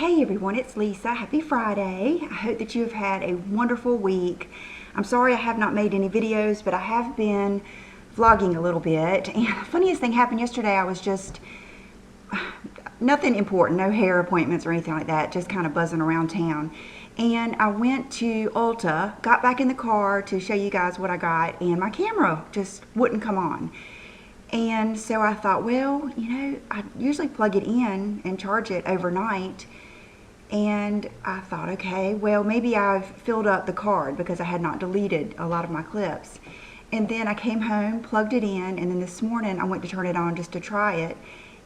Hey everyone, it's Lisa. Happy Friday. I hope that you have had a wonderful week. I'm sorry I have not made any videos, but I have been vlogging a little bit. And the funniest thing happened yesterday. I was just, nothing important, no hair appointments or anything like that, just kind of buzzing around town. And I went to Ulta, got back in the car to show you guys what I got, and my camera just wouldn't come on. And so I thought, well, you know, I usually plug it in and charge it overnight. And I thought, okay, well, maybe I've filled up the card because I had not deleted a lot of my clips. And then I came home, plugged it in, and then this morning I went to turn it on just to try it,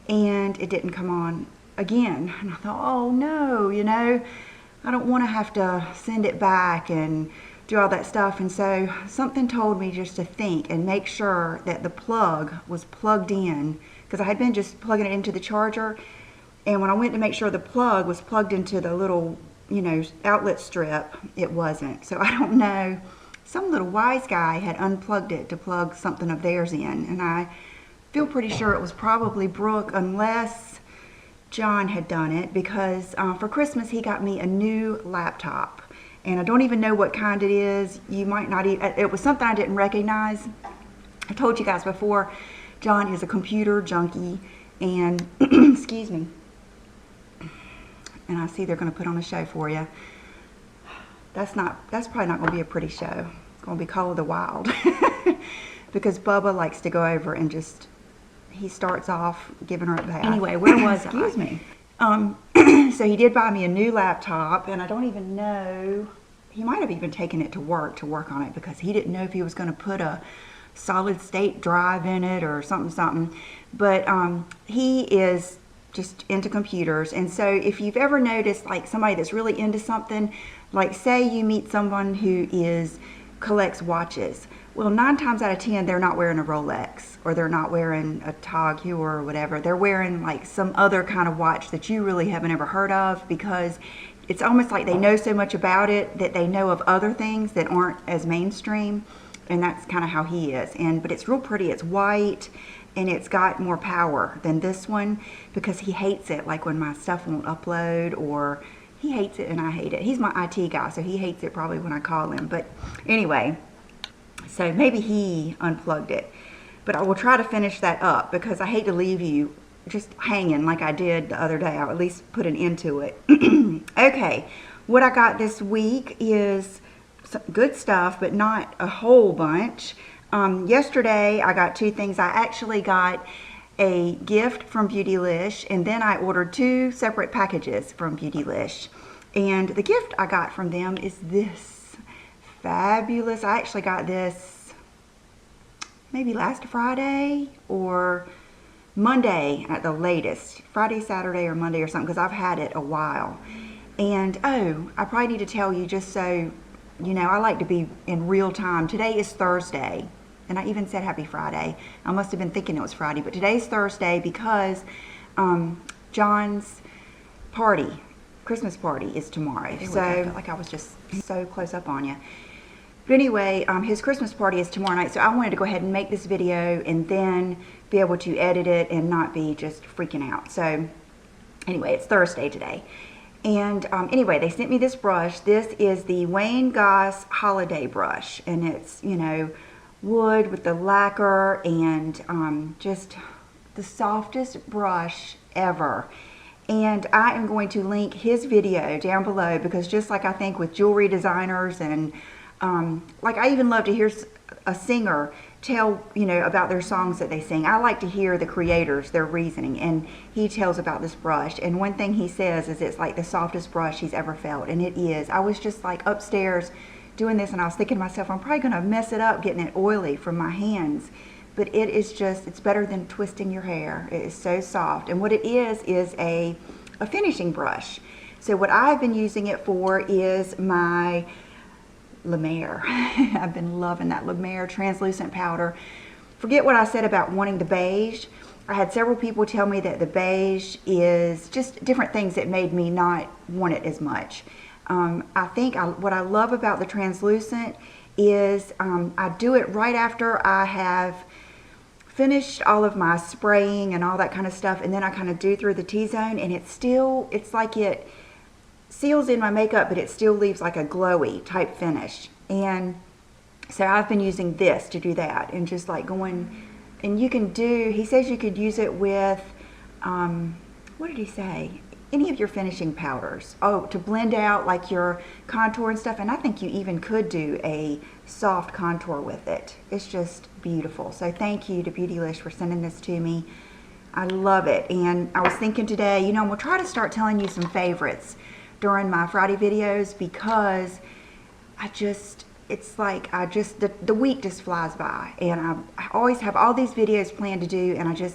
and it didn't come on again. And I thought, oh no, you know, I don't want to have to send it back and do all that stuff. And so something told me just to think and make sure that the plug was plugged in, because I had been just plugging it into the charger, and when I went to make sure the plug was plugged into the little, you know, outlet strip, it wasn't. So I don't know, some little wise guy had unplugged it to plug something of theirs in, and I feel pretty sure it was probably Brooke, unless John had done it, because for Christmas he got me a new laptop. And I don't even know what kind it is. You might not even, it was something I didn't recognize. I told you guys before, John is a computer junkie, and excuse me. And I see they're going to put on a show for you. That's probably not going to be a pretty show. It's going to be Call of the Wild. Because Bubba likes to go over and just, he starts off giving her a bath. Anyway, where was I? Excuse me. So he did buy me a new laptop, and I don't even know, he might have even taken it to work on it, because he didn't know if he was going to put a solid state drive in it or something. But he is just into computers. And so if you've ever noticed, like, somebody that's really into something, like say you meet someone who collects watches, well, 9 times out of 10 they're not wearing a Rolex, or they're not wearing a Tag Heuer or whatever. They're wearing like some other kind of watch that you really haven't ever heard of, because it's almost like they know so much about it that they know of other things that aren't as mainstream. And that's kind of how he is. But it's real pretty. It's white, and it's got more power than this one, because he hates it, like when my stuff won't upload, or he hates it and I hate it. He's my IT guy, so he hates it probably when I call him. But anyway, so maybe he unplugged it. But I will try to finish that up, because I hate to leave you just hanging like I did the other day. I'll at least put an end to it. Okay, what I got this week is some good stuff, but not a whole bunch. Yesterday I got 2 things. I actually got a gift from Beautylish, and then I ordered 2 separate packages from Beautylish. And the gift I got from them is this fabulous, I actually got this maybe last Friday or Monday at the latest. Friday, Saturday, or Monday or something, because I've had it a while. And oh, I probably need to tell you, just so you know, I like to be in real time. Today is Thursday, and I even said happy Friday. I must have been thinking it was Friday, but today's Thursday, because John's party, Christmas party, is tomorrow. So I felt like I was just so close up on you. But anyway, his Christmas party is tomorrow night, so I wanted to go ahead and make this video and then be able to edit it and not be just freaking out. So anyway, it's Thursday today. And anyway, they sent me this brush. This is the Wayne Goss Holiday Brush, and it's, you know, wood with the lacquer, and just the softest brush ever. And I am going to link his video down below, because just like I think with jewelry designers, and like I even love to hear a singer tell, you know, about their songs that they sing. I like to hear the creators, their reasoning, and he tells about this brush. And one thing he says is it's like the softest brush he's ever felt, and it is. I was just like upstairs doing this, and I was thinking to myself, I'm probably going to mess it up getting it oily from my hands. But it is just, it's better than twisting your hair. It is so soft. And what it is a finishing brush. So what I've been using it for is my La Mer. I've been loving that La Mer translucent powder. Forget what I said about wanting the beige. I had several people tell me that the beige is just different things that made me not want it as much. I think what I love about the translucent is I do it right after I have finished all of my spraying and all that kind of stuff, and then I kind of do through the T-zone, and it's like it seals in my makeup, but it still leaves like a glowy type finish. And so I've been using this to do that, and just like going, and you can do, he says you could use it with, what did he say? Any of your finishing powders. Oh, to blend out like your contour and stuff. And I think you even could do a soft contour with it. It's just beautiful. So thank you to Beautylish for sending this to me. I love it. And I was thinking today, you know, we'll try to start telling you some favorites during my Friday videos, because it's like the week just flies by, and I always have all these videos planned to do, and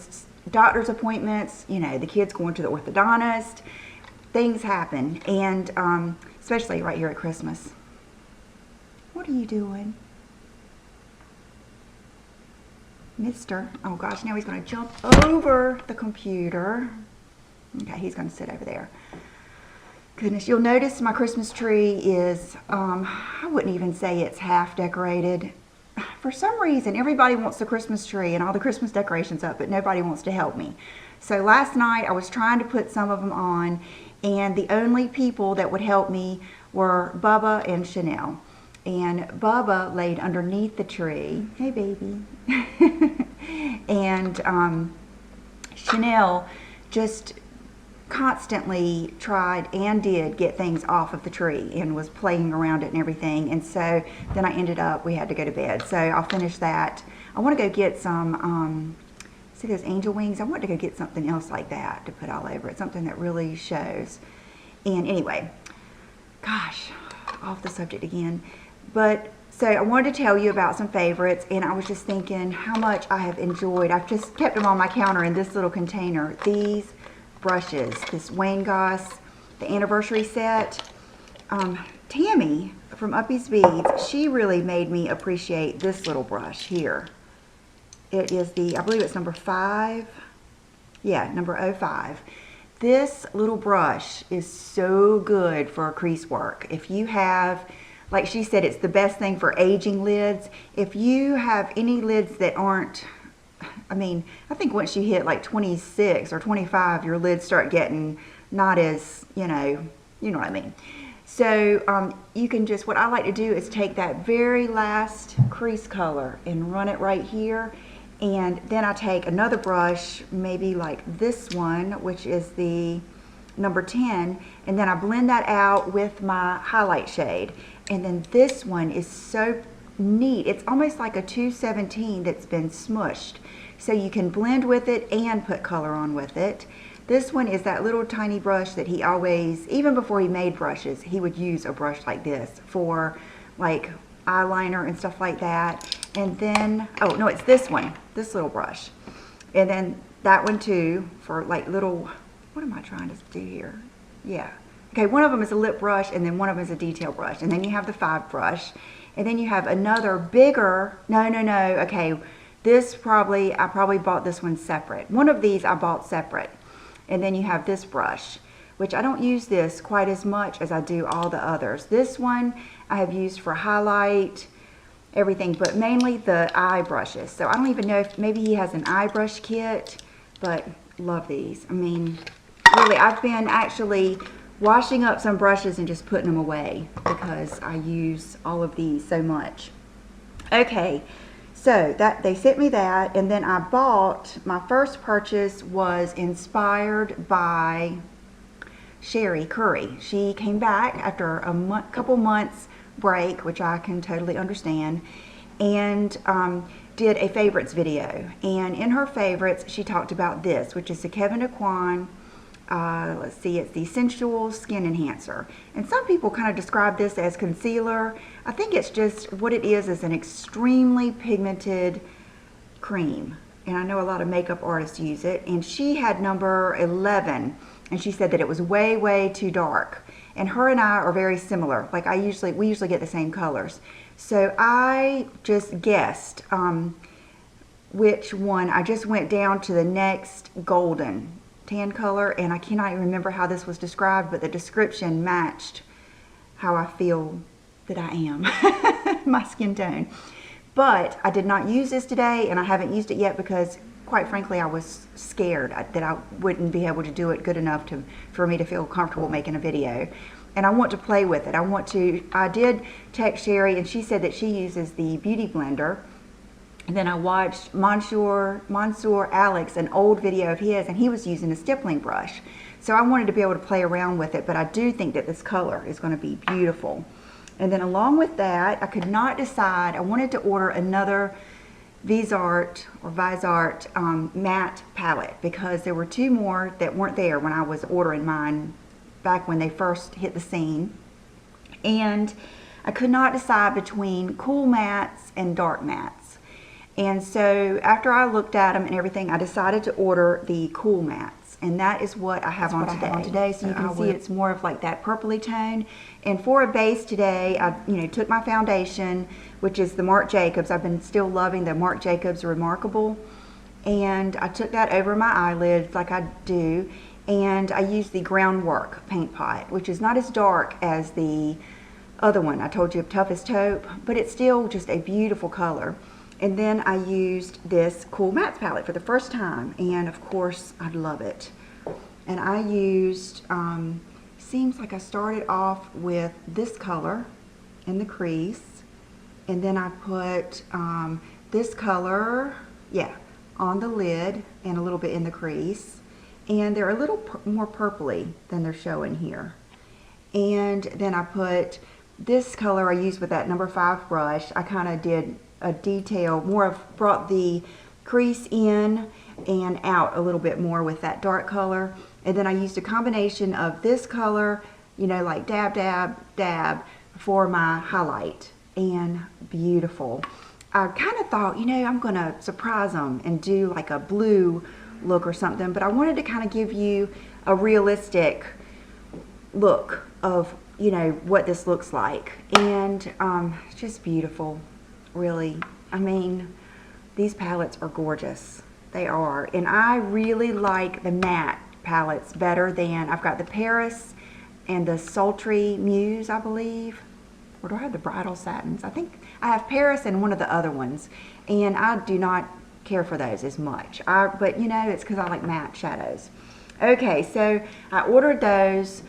doctor's appointments, you know, the kids going to the orthodontist, things happen, and especially right here at Christmas. What are you doing? Mister, oh gosh, now he's going to jump over the computer. Okay, he's going to sit over there. Goodness, you'll notice my Christmas tree is, I wouldn't even say it's half decorated. For some reason, everybody wants the Christmas tree and all the Christmas decorations up, but nobody wants to help me. So last night, I was trying to put some of them on, and the only people that would help me were Bubba and Chanel. And Bubba laid underneath the tree. Hey, baby. And Chanel just constantly tried and did get things off of the tree and was playing around it and everything. And so then I ended up, we had to go to bed. So I'll finish that. I want to go get some, see those angel wings? I want to go get something else like that to put all over it. Something that really shows. And anyway, gosh, off the subject again. But so I wanted to tell you about some favorites, and I was just thinking how much I have enjoyed. I've just kept them on my counter in this little container. These brushes, this Wayne Goss, the anniversary set. Tammy from Uppy's Beads, she really made me appreciate this little brush here. It is the, I believe it's number 5. Yeah, number 05. This little brush is so good for crease work. If you have, like she said, it's the best thing for aging lids. If you have any lids that aren't, I mean, I think once you hit like 26 or 25, your lids start getting not as, you know what I mean. So you can just, what I like to do is take that very last crease color and run it right here. And then I take another brush, maybe like this one, which is the number 10, and then I blend that out with my highlight shade. And then this one is so neat. It's almost like a 217 that's been smushed. So you can blend with it and put color on with it. This one is that little tiny brush that he always, even before he made brushes, he would use a brush like this for like eyeliner and stuff like that. And then, oh no, it's this one, this little brush. And then that one too for like little, what am I trying to do here? Yeah. Okay, one of them is a lip brush, and then one of them is a detail brush. And then you have the 5 brush. And then you have another bigger, no, okay. This probably, I probably bought this one separate. One of these I bought separate. And then you have this brush, which I don't use this quite as much as I do all the others. This one I have used for highlight, everything, but mainly the eye brushes. So I don't even know if maybe he has an eye brush kit, but love these. I mean, really, I've been actually washing up some brushes and just putting them away because I use all of these so much. Okay, so that they sent me that, and then I bought, my first purchase was inspired by Sherry Curry. She came back after a couple months break, which I can totally understand, and did a favorites video. And in her favorites, she talked about this, which is the Kevyn Aucoin, let's see, it's the Sensual Skin Enhancer. And some people kind of describe this as concealer. I think it's just, what it is an extremely pigmented cream. And I know a lot of makeup artists use it. And she had number 11, and she said that it was way, way too dark. And her and I are very similar. Like we usually get the same colors. So I just guessed which one. I just went down to the next golden tan color, and I cannot even remember how this was described, but the description matched how I feel that I am, my skin tone. But I did not use this today, and I haven't used it yet because, quite frankly, I was scared that I wouldn't be able to do it good enough for me to feel comfortable making a video. And I want to play with it. I did text Sherry, and she said that she uses the Beauty Blender. And then I watched Monsieur Alex, an old video of his, and he was using a stippling brush. So I wanted to be able to play around with it, but I do think that this color is going to be beautiful. And then along with that, I could not decide. I wanted to order another Vizart matte palette, because there were 2 more that weren't there when I was ordering mine back when they first hit the scene. And I could not decide between cool mattes and dark mattes. And so after I looked at them and everything, I decided to order the cool mattes. And that is what I have on today. So you can see it's more of like that purpley tone. And for a base today, I took my foundation, which is the Marc Jacobs. I've been still loving the Marc Jacobs Remarkable. And I took that over my eyelids like I do. And I used the Groundwork paint pot, which is not as dark as the other one I told you, Toughest Taupe, but it's still just a beautiful color. And then I used this Cool Mattes palette for the first time, and of course I love it. And I used, seems like I started off with this color in the crease, and then I put this color, on the lid and a little bit in the crease. And they're a little more purpley than they're showing here. And then I put this color I used with that number 5 brush. I kind of did a detail, brought the crease in and out a little bit more with that dark color. And then I used a combination of this color, like dab, dab, dab for my highlight. And beautiful. I kind of thought, I'm going to surprise them and do like a blue look or something, but I wanted to kind of give you a realistic look of what this looks like. And it's just beautiful, really. I mean, these palettes are gorgeous. They are. And I really like the matte palettes better than, I've got the Paris and the Sultry Muse, I believe. Or do I have the Bridal Satins? I think I have Paris and one of the other ones, and I do not care for those as much. But it's because I like matte shadows. Okay, so I ordered those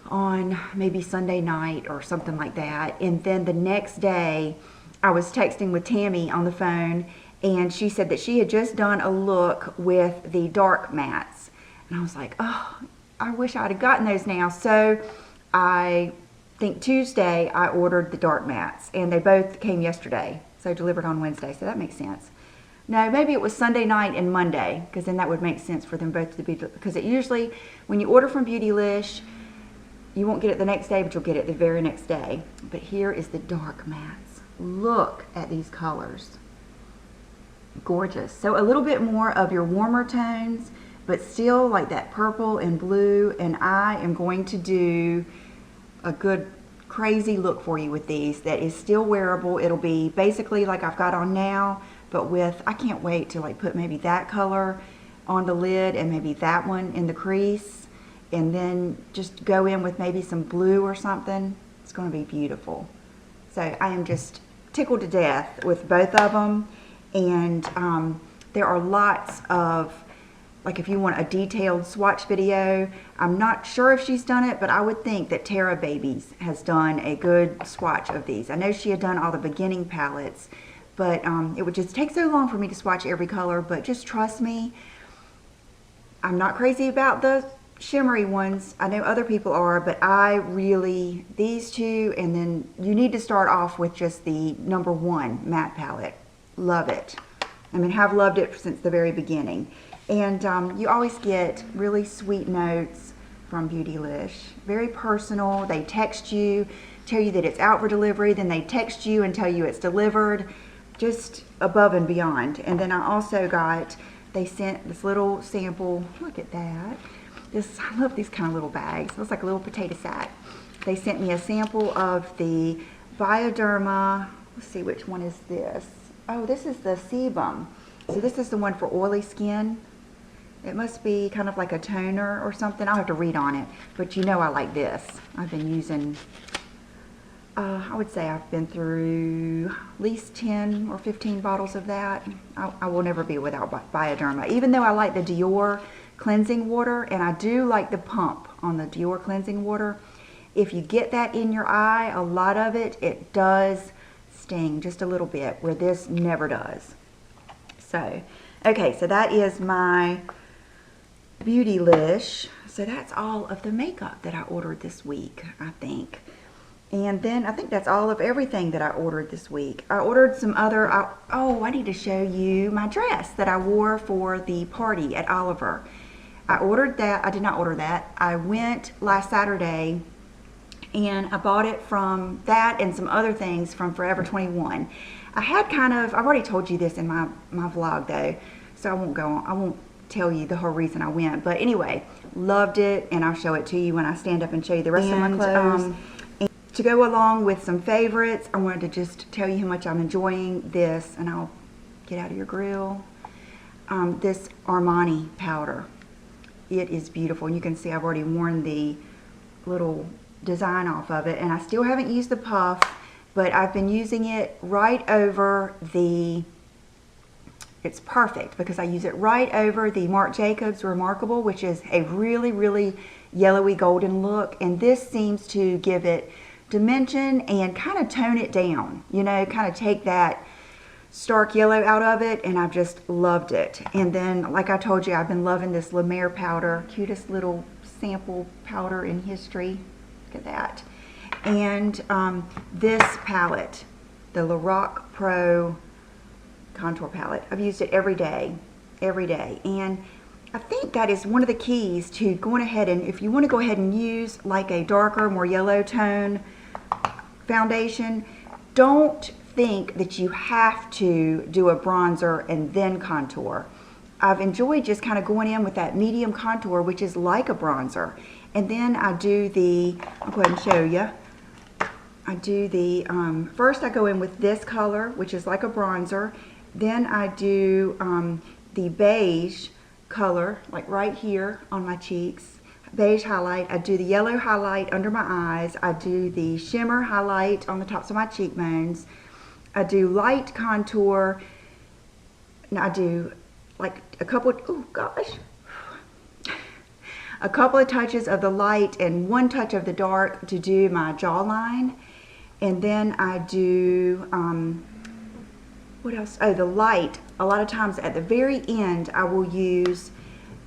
on maybe Sunday night or something like that, and then the next day I was texting with Tammy on the phone, and she said that she had just done a look with the dark mattes, and I was like, oh, I wish I'd have gotten those now. So I think Tuesday I ordered the dark mattes, and they both came yesterday, so delivered on Wednesday, so that makes sense. No, maybe it was Sunday night and Monday, because then that would make sense for them both to be, because it usually, when you order from Beautylish, you won't get it the next day, but you'll get it the very next day. But here is the dark mattes. Look at these colors. Gorgeous. So a little bit more of your warmer tones, but still like that purple and blue, and I am going to do a good crazy look for you with these that is still wearable. It'll be basically like I've got on now, but with, I can't wait to like put maybe that color on the lid and maybe that one in the crease, and then just go in with maybe some blue or something. It's going to be beautiful. So I am just tickled to death with both of them. And there are lots of, like if you want a detailed swatch video, I'm not sure if she's done it, but I would think that Tara Babies has done a good swatch of these. I know she had done all the beginning palettes, but it would just take so long for me to swatch every color. But just trust me, I'm not crazy about the shimmery ones. I know other people are, but I really, these two, and then you need to start off with just the #1 matte palette. Love it. I mean, have loved it since the very beginning. And you always get really sweet notes from Beautylish. Very personal. They text you, tell you that it's out for delivery, then they text you and tell you it's delivered. Just above and beyond. And then I also got, they sent this little sample. Look at that. I love these kind of little bags. It looks like a little potato sack. They sent me a sample of the Bioderma. Let's see, which one is this? Oh, this is the sebum. So this is the one for oily skin. It must be kind of like a toner or something. I'll have to read on it. But you know I like this. I've been using I would say I've been through at least 10 or 15 bottles of that. I will never be without Bioderma. Even though I like the Dior cleansing water, and I do like the pump on the Dior cleansing water, if you get that in your eye, a lot of it does sting just a little bit, where this never does. So, okay, so that is my Beautylish. So that's all of the makeup that I ordered this week, I think. And then I think that's all of everything that I ordered this week. I ordered some other, I need to show you my dress that I wore for the party at Oliver. I ordered that. I did not order that. I went last Saturday and I bought it from that and some other things from Forever 21. I had I've already told you this in my vlog though, so I won't go on. I won't tell you the whole reason I went. But anyway, loved it, and I'll show it to you when I stand up and show you the rest of my clothes. To go along with some favorites, I wanted to just tell you how much I'm enjoying this, and I'll get out of your grill. This Armani powder. It is beautiful, and you can see I've already worn the little design off of it, and I still haven't used the puff, but I've been using it right over the, it's perfect because I use it right over the Marc Jacobs Remarkable, which is a really, really yellowy golden look, and this seems to give it dimension and kind of tone it down, you know, kind of take that stark yellow out of it, and I've just loved it. And then, like I told you, I've been loving this La Mer powder, cutest little sample powder in history. Look at that. And this palette, the Lorac Pro Contour Palette. I've used it every day, and I think that is one of the keys to going ahead, and if you want to go ahead and use like a darker, more yellow tone foundation, don't think that you have to do a bronzer and then contour. I've enjoyed just kind of going in with that medium contour, which is like a bronzer, and then I do the, I'll go ahead and show you. I do the, first I go in with this color, which is like a bronzer, then I do the beige color, like right here on my cheeks, beige highlight. I do the yellow highlight under my eyes. I do the shimmer highlight on the tops of my cheekbones. I do light contour, and I do like a couple of, oh gosh, a couple of touches of the light and one touch of the dark to do my jawline. And then I do, what else? Oh, the light. A lot of times at the very end, I will use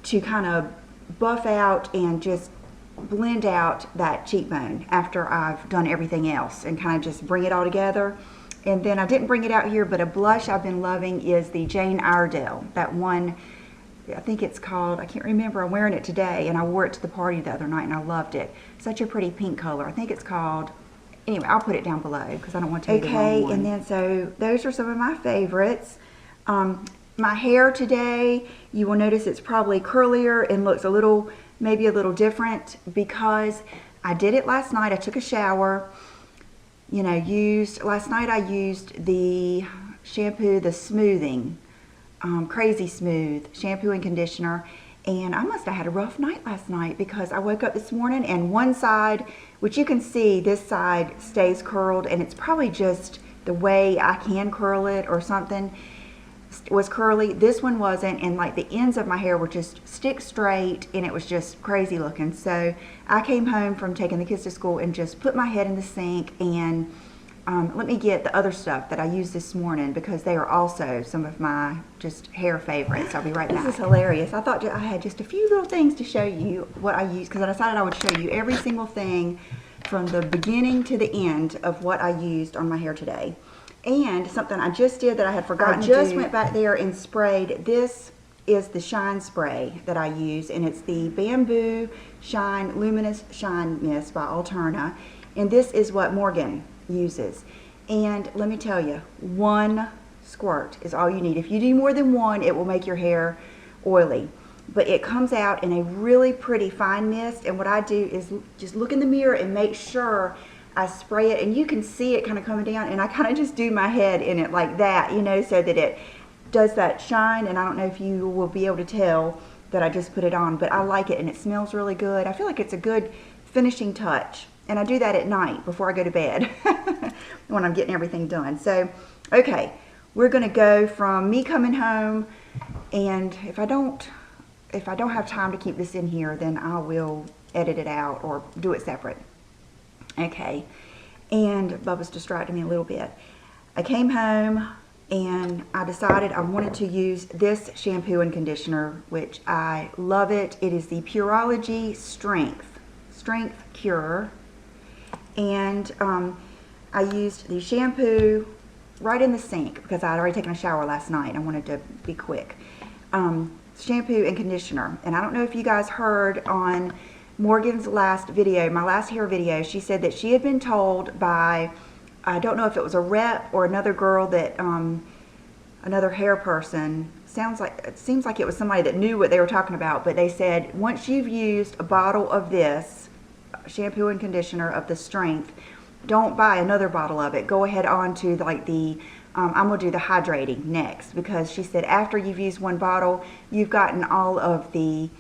to kind of buff out and just blend out that cheekbone after I've done everything else, and kind of just bring it all together. And then I didn't bring it out here, but a blush I've been loving is the Jane Iredale. That one, I think it's called, I can't remember. I'm wearing it today, and I wore it to the party the other night, and I loved it. Such a pretty pink color. I think it's called, anyway, I'll put it down below because I don't want to tell you the wrong one. And then so those are some of my favorites. My hair today, you will notice it's probably curlier and looks a little, maybe a little different because I did it last night. I took a shower, you know, last night I used the shampoo, the smoothing, Crazy Smooth shampoo and conditioner, and I must have had a rough night last night because I woke up this morning and one side, which you can see, this side stays curled, and it's probably just the way I can curl it or something, was curly. This one wasn't, and like the ends of my hair were just stick straight, and it was just crazy looking. So I came home from taking the kids to school and just put my head in the sink and let me get the other stuff that I used this morning because they are also some of my just hair favorites. I'll be right back. This is hilarious. I thought I had just a few little things to show you what I use, because I decided I would show you every single thing from the beginning to the end of what I used on my hair today. And something I just did that I had forgotten to do. I just went back there and sprayed. This is the Shine Spray that I use, and it's the Bamboo Shine Luminous Shine Mist by Alterna. And this is what Morgan uses. And let me tell you, one squirt is all you need. If you do more than one, it will make your hair oily. But it comes out in a really pretty fine mist, and what I do is just look in the mirror and make sure I spray it, and you can see it kind of coming down, and I kind of just do my head in it like that, you know, so that it does that shine. And I don't know if you will be able to tell that I just put it on, but I like it, and it smells really good. I feel like it's a good finishing touch And I do that at night before I go to bed when I'm getting everything done. So, okay, we're going to go from me coming home, and if I don't have time to keep this in here, then I will edit it out or do it separate. Okay, and Bubba's distracted me a little bit. I came home and I decided I wanted to use this shampoo and conditioner, which I love it. It is the Pureology Strength Cure. And I used the shampoo right in the sink because I had already taken a shower last night. I wanted to be quick. Shampoo and conditioner. And I don't know if you guys heard on Morgan's last video, my last hair video, she said that she had been told by, I don't know if it was a rep or another girl that, another hair person, it seems like it was somebody that knew what they were talking about, but they said once you've used a bottle of this shampoo and conditioner of the Strength, don't buy another bottle of it. Go ahead on to like the, I'm going to do the hydrating next, because she said after you've used one bottle, you've gotten all of the,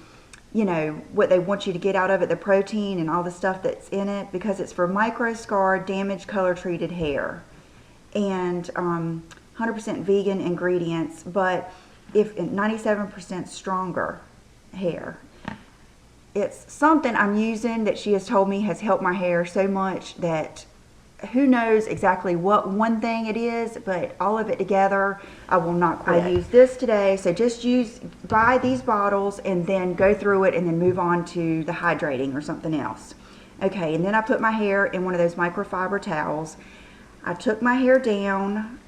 you know, what they want you to get out of it, the protein and all the stuff that's in it, because it's for micro-scarred, damaged, color-treated hair. And 100% vegan ingredients, but if 97% stronger hair. It's something I'm using that she has told me has helped my hair so much that who knows exactly what one thing it is, but all of it together, I will not quit. I used this today, so just buy these bottles and then go through it and then move on to the hydrating or something else. Okay, and then I put my hair in one of those microfiber towels. I took my hair down,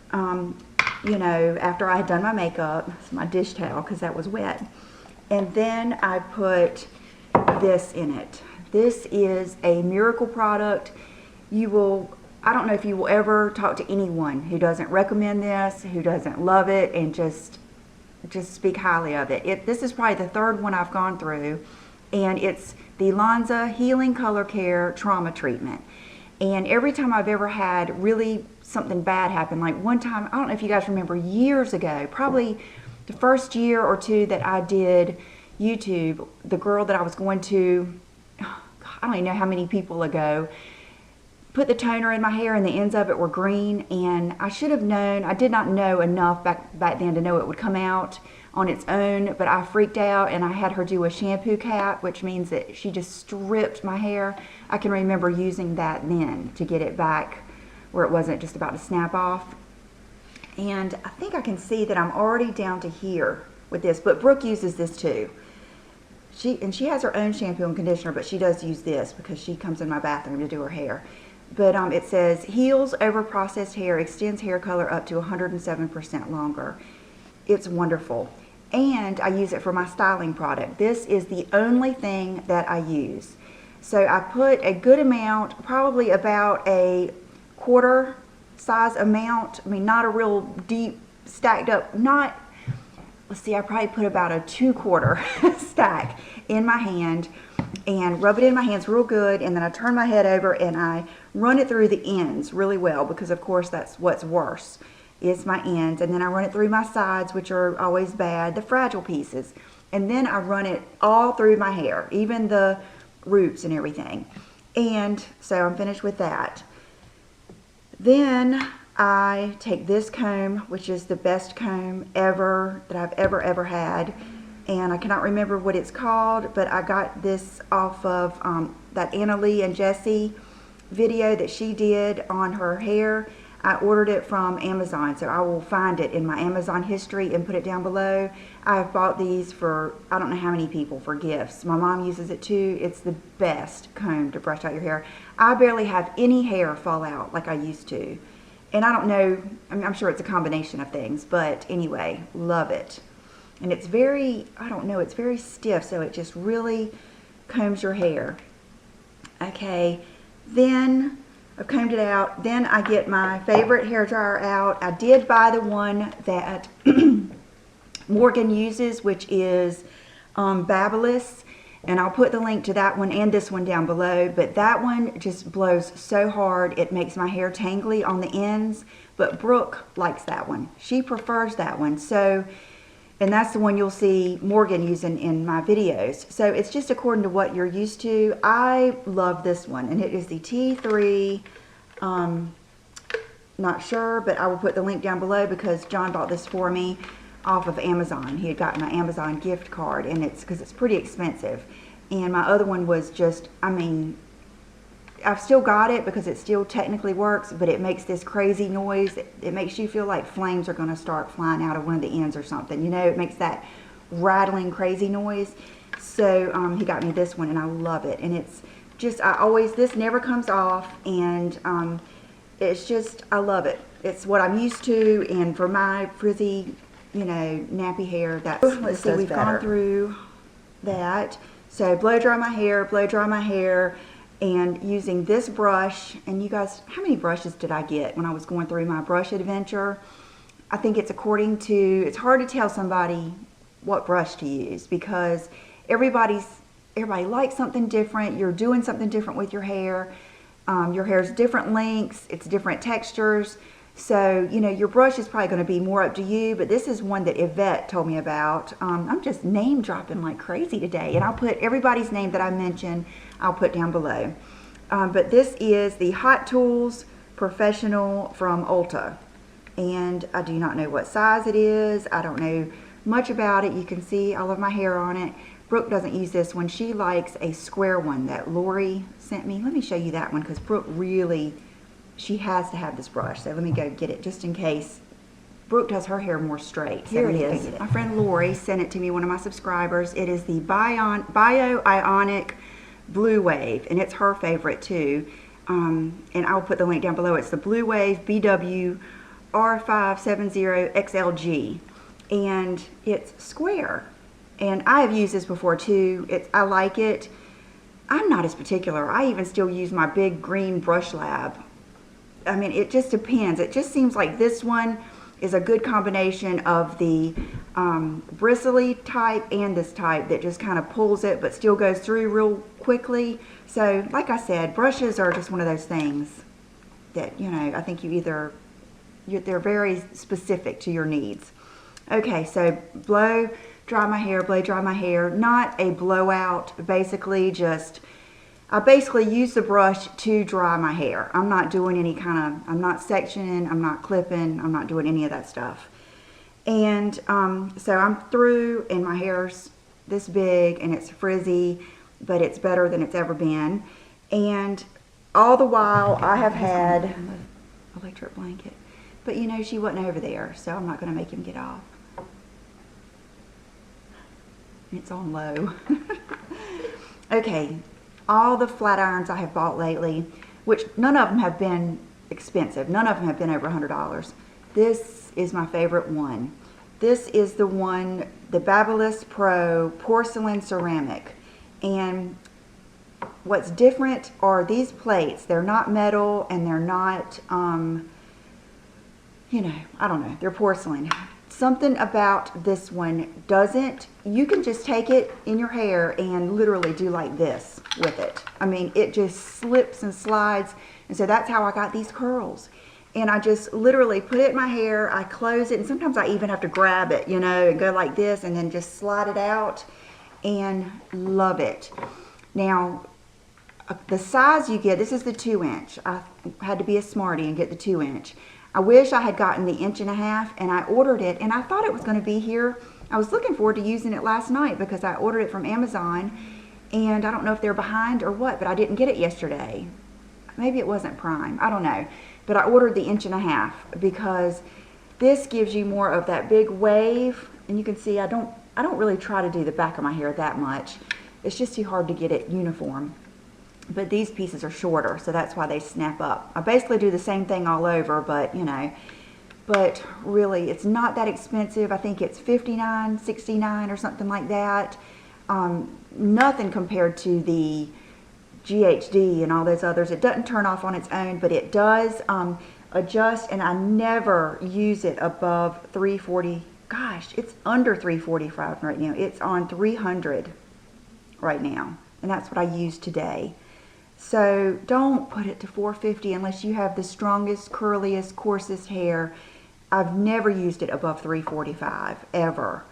you know, after I had done my makeup. It's my dish towel because that was wet. And then I put this in it. This is a miracle product. I don't know if you will ever talk to anyone who doesn't recommend this, who doesn't love it, and just speak highly of it. This is probably the third one I've gone through, and it's the Lanza Healing Color Care Trauma Treatment. And every time I've ever had really something bad happen, like one time, I don't know if you guys remember, years ago, probably the first year or two that I did YouTube, the girl that I was going to, I don't even know how many people ago, put the toner in my hair and the ends of it were green, and I should have known, I did not know enough back then to know it would come out on its own, but I freaked out and I had her do a shampoo cap, which means that she just stripped my hair. I can remember using that then to get it back where it wasn't just about to snap off. And I think I can see that I'm already down to here with this, but Brooke uses this too. She has her own shampoo and conditioner, but she does use this because she comes in my bathroom to do her hair. But it says, heals over processed hair, extends hair color up to 107% longer. It's wonderful. And I use it for my styling product. This is the only thing that I use. So I put a good amount, probably about a quarter size amount. I mean, not a real deep stacked up, let's see, I probably put about a 2/4 stack in my hand and rub it in my hands real good, and then I turn my head over and I run it through the ends really well, because of course that's what's worse, is my ends, and then I run it through my sides, which are always bad, the fragile pieces, and then I run it all through my hair, even the roots and everything. And so I'm finished with that. Then I take this comb, which is the best comb ever that I've ever had, and I cannot remember what it's called, but I got this off of that Anna Lee and Jessie video that she did on her hair. I ordered it from Amazon, so I will find it in my Amazon history and put it down below. I've bought these for I don't know how many people for gifts. My mom uses it too. It's the best comb to brush out your hair. I barely have any hair fall out like I used to. And I don't know, I mean, I'm sure it's a combination of things, but anyway, love it. And it's very, I don't know, it's very stiff, so it just really combs your hair. Okay, then I've combed it out. Then I get my favorite hair dryer out. I did buy the one that Morgan uses, which is Babyliss. And I'll put the link to that one and this one down below. But that one just blows so hard, it makes my hair tangly on the ends. But Brooke likes that one. She prefers that one. So And that's the one you'll see Morgan using in my videos. So it's just according to what you're used to. I love this one, and it is the T3, not sure, but I will put the link down below because John bought this for me off of Amazon. He had gotten my Amazon gift card, and it's because it's pretty expensive. And my other one was just, I mean, I've still got it because it still technically works, but it makes this crazy noise. It makes you feel like flames are going to start flying out of one of the ends or something. You know, it makes that rattling crazy noise. So he got me this one, and I love it. And it's just, this never comes off, and it's just, I love it. It's what I'm used to, and for my frizzy, you know, nappy hair, that's, let's see, we've gone through that. So blow dry my hair, and using this brush, and you guys, how many brushes did I get when I was going through my brush adventure? I think it's according to, it's hard to tell somebody what brush to use because everybody likes something different. You're doing something different with your hair. Your hair's different lengths, it's different textures. So, you know, your brush is probably going to be more up to you, but this is one that Yvette told me about. I'm just name dropping like crazy today, and I'll put everybody's name that I mentioned, I'll put down below. But this is the Hot Tools Professional from Ulta, and I do not know what size it is. I don't know much about it. You can see all of my hair on it. Brooke doesn't use this one. She likes a square one that Lori sent me. Let me show you that one because Brooke really, she has to have this brush. So let me go get it just in case. Brooke does her hair more straight. So here it is. My friend Lori sent it to me, one of my subscribers. It is the Bioionic Blue Wave, and it's her favorite too. And I'll put the link down below. It's the Blue Wave BW R570 XLG, and it's square. And I have used this before too. I like it. I'm not as particular. I even still use my big green Brush Lab. I mean, it just depends. It just seems like this one is a good combination of the bristly type and this type that just kind of pulls it but still goes through real quickly. So like I said, brushes are just one of those things that, you know, I think they're very specific to your needs. Okay, so blow dry my hair, not a blowout, basically just, I basically use the brush to dry my hair. I'm not doing any kind of, I'm not sectioning, I'm not clipping, I'm not doing any of that stuff. And so I'm through, and my hair's this big, and it's frizzy, but it's better than it's ever been. And all the while I have had an electric blanket, but you know, she wasn't over there, so I'm not going to make him get off. It's on low. Okay, all the flat irons I have bought lately, which none of them have been expensive. None of them have been over $100. This is my favorite one. This is the one, the Babyliss Pro Porcelain Ceramic. And what's different are these plates. They're not metal, and they're not, you know, I don't know, they're porcelain. Something about this one doesn't, you can just take it in your hair and literally do like this with it. I mean, it just slips and slides, and so that's how I got these curls. And I just literally put it in my hair, I close it, and sometimes I even have to grab it, you know, and go like this and then just slide it out, and love it. Now, the size you get, this is the 2-inch. I had to be a smarty and get the 2-inch. I wish I had gotten the 1.5 inch, and I ordered it, and I thought it was going to be here. I was looking forward to using it last night because I ordered it from Amazon, and I don't know if they're behind or what, but I didn't get it yesterday. Maybe it wasn't Prime, I don't know. But I ordered the 1.5 inch because this gives you more of that big wave, and you can see I don't really try to do the back of my hair that much. It's just too hard to get it uniform. But these pieces are shorter, so that's why they snap up. I basically do the same thing all over, but you know, but really it's not that expensive. I think it's $59, $69 or something like that. Nothing compared to the GHD and all those others. It doesn't turn off on its own, but it does adjust, and I never use it above 340. Gosh, it's under 345 right now. It's on 300 right now, and that's what I use today. So don't put it to 450 unless you have the strongest, curliest, coarsest hair. I've never used it above 345 ever.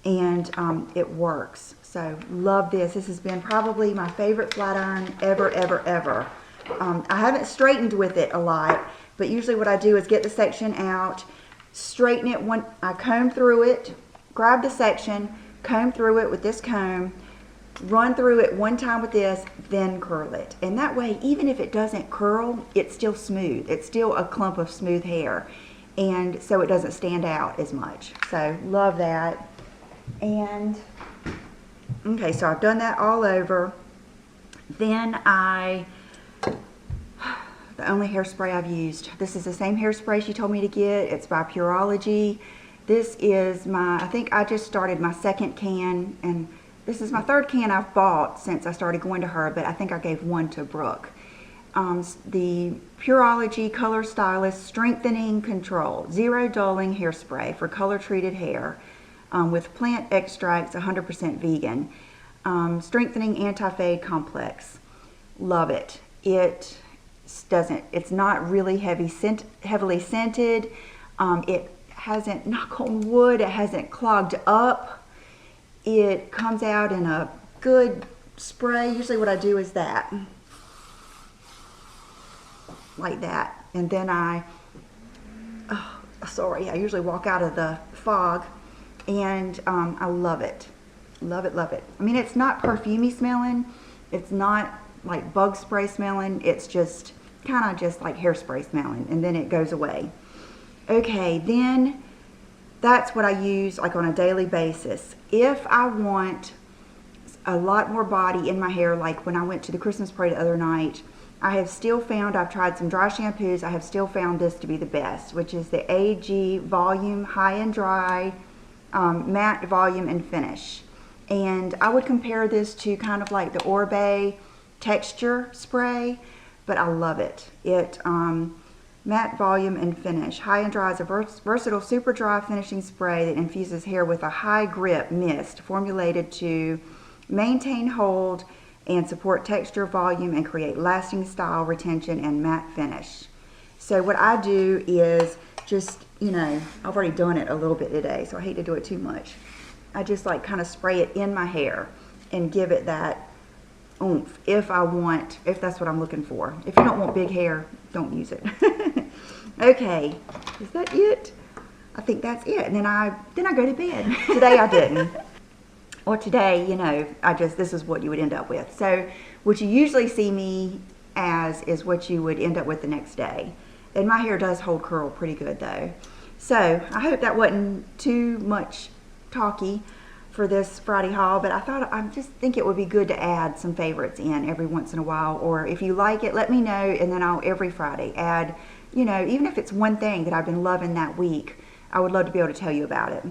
and it works. So love this. This has been probably my favorite flat iron ever, ever, ever. I haven't straightened with it a lot, but usually what I do is get the section out, straighten it when I comb through it, grab the section, comb through it with this comb, run through it one time with this, then curl it. And that way, even if it doesn't curl, it's still smooth. It's still a clump of smooth hair. And so it doesn't stand out as much. So love that. And okay, so I've done that all over. Then the only hairspray I've used. This is the same hairspray she told me to get. It's by Beautylish. This is I think I just started my second can, and this is my third can I've bought since I started going to her, but I think I gave one to Brooke. The Beautylish Color Stylist Strengthening Control Zero Dulling Hairspray for color treated hair with plant extracts, 100% vegan. Strengthening Anti-Fade Complex. Love it. It's not really heavily scented. It hasn't, knock on wood, it hasn't clogged up. It comes out in a good spray. Usually what I do is that, like that. And then I usually walk out of the fog, and I love it. Love it, love it. I mean, it's not perfumey smelling. It's not like bug spray smelling. It's just kind of just like hairspray smelling, and then it goes away. Okay, then that's what I use like on a daily basis. If I want a lot more body in my hair, like when I went to the Christmas party the other night, I have still found, I've tried some dry shampoos, I have still found this to be the best, which is the AG Volume High and Dry Matte Volume and Finish. And I would compare this to kind of like the Orbe Texture Spray, but I love it. It Matte Volume and Finish. High and Dry is a versatile super dry finishing spray that infuses hair with a high grip mist formulated to maintain hold and support texture, volume, and create lasting style, retention, and matte finish. So what I do is just, you know, I've already done it a little bit today, so I hate to do it too much. I just like kind of spray it in my hair and give it that oomph if that's what I'm looking for. If you don't want big hair, don't use it. Okay, is that it? I think that's it. And then I go to bed. Today I didn't. Or today, you know, this is what you would end up with. So what you usually see me as is what you would end up with the next day. And my hair does hold curl pretty good though. So I hope that wasn't too much talky for this Friday haul, but I just think it would be good to add some favorites in every once in a while, or if you like it, let me know, and then I'll every Friday add, you know, even if it's one thing that I've been loving that week, I would love to be able to tell you about it.